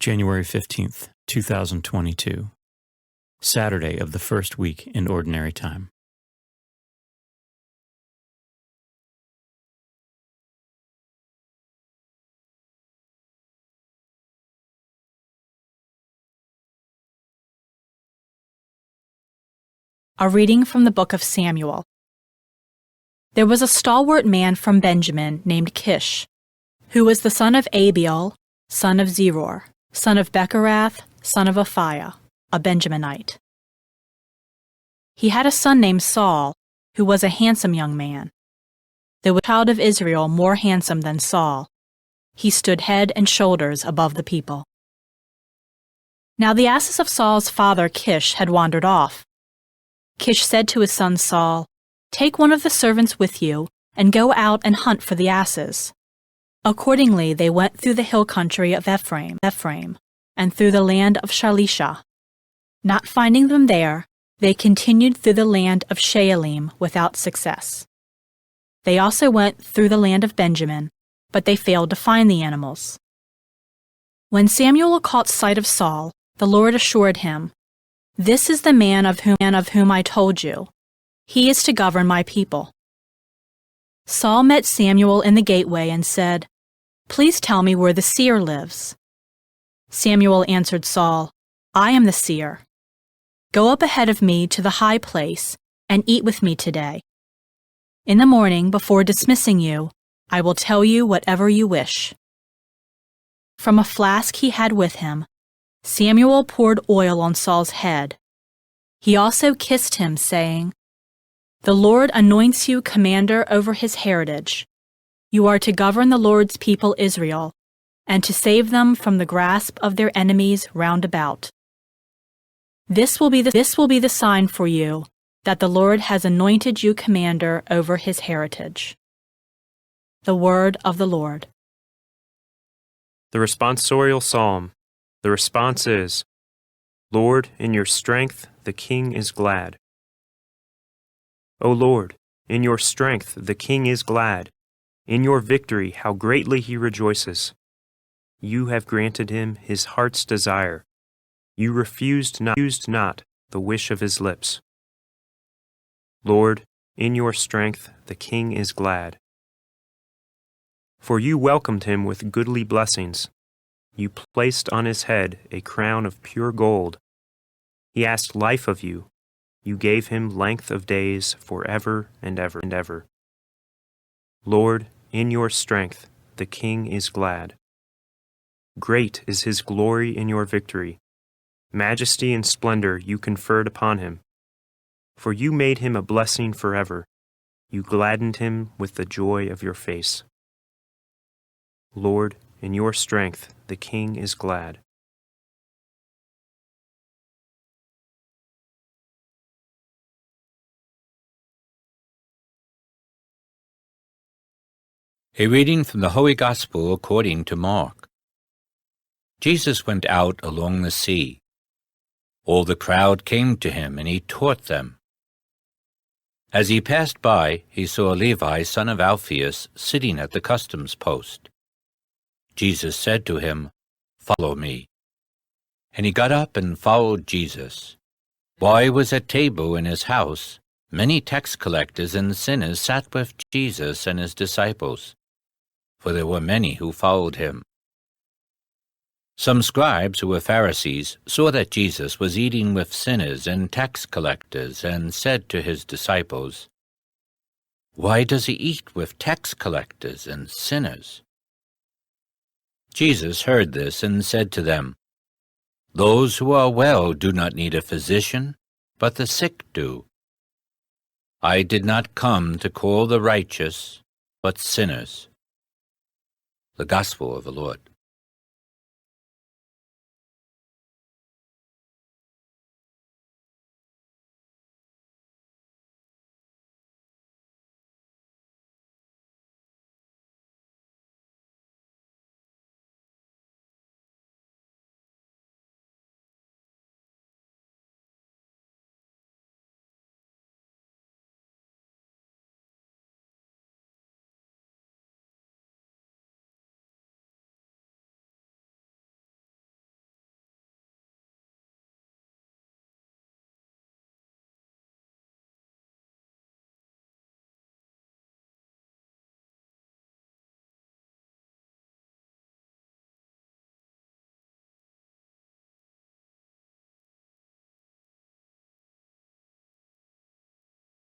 January 15th, 2022, Saturday of the first week in Ordinary Time. A reading from the book of Samuel. There was a stalwart man from Benjamin named Kish, who was the son of Abiel, son of Zeror, son of Becherath, son of Aphiah, a Benjaminite. He had a son named Saul, who was a handsome young man. There was a child of Israel more handsome than Saul. He stood head and shoulders above the people. Now the asses of Saul's father Kish had wandered off. Kish said to his son Saul, "Take one of the servants with you, and go out and hunt for the asses." Accordingly they went through the hill country of Ephraim, and through the land of Shalisha. Not finding them there, they continued through the land of Shaalim without success. They also went through the land of Benjamin, but they failed to find the animals. When Samuel caught sight of Saul, the Lord assured him, "This is the man of whom I told you. He is to govern my people." Saul met Samuel in the gateway and said, "Please tell me where the seer lives." Samuel answered Saul, "I am the seer. Go up ahead of me to the high place and eat with me today. In the morning, before dismissing you, I will tell you whatever you wish." From a flask he had with him, Samuel poured oil on Saul's head. He also kissed him, saying, "The Lord anoints you commander over his heritage. You are to govern the Lord's people Israel, and to save them from the grasp of their enemies round about. This will be the sign for you that the Lord has anointed you commander over his heritage." The word of the Lord. The responsorial psalm. The response is, "Lord, in your strength the king is glad." O Lord, in your strength the king is glad. In your victory how greatly he rejoices. You have granted him his heart's desire. You refused not the wish of his lips. Lord, in your strength the king is glad. For you welcomed him with goodly blessings. You placed on his head a crown of pure gold. He asked life of you. You gave him length of days forever and ever and ever. Lord, in your strength the king is glad. Great is his glory in your victory. Majesty and splendor you conferred upon him. For you made him a blessing forever. You gladdened him with the joy of your face. Lord, in your strength the king is glad. A reading from the Holy Gospel according to Mark. Jesus went out along the sea. All the crowd came to him, and he taught them. As he passed by, he saw Levi, son of Alphaeus, sitting at the customs post. Jesus said to him, "Follow me." And he got up and followed Jesus. While he was at table in his house, many tax collectors and sinners sat with Jesus and his disciples, for there were many who followed him. Some scribes who were Pharisees saw that Jesus was eating with sinners and tax collectors, and said to his disciples, "Why does he eat with tax collectors and sinners?" Jesus heard this and said to them, "Those who are well do not need a physician, but the sick do. I did not come to call the righteous, but sinners." The Gospel of the Lord.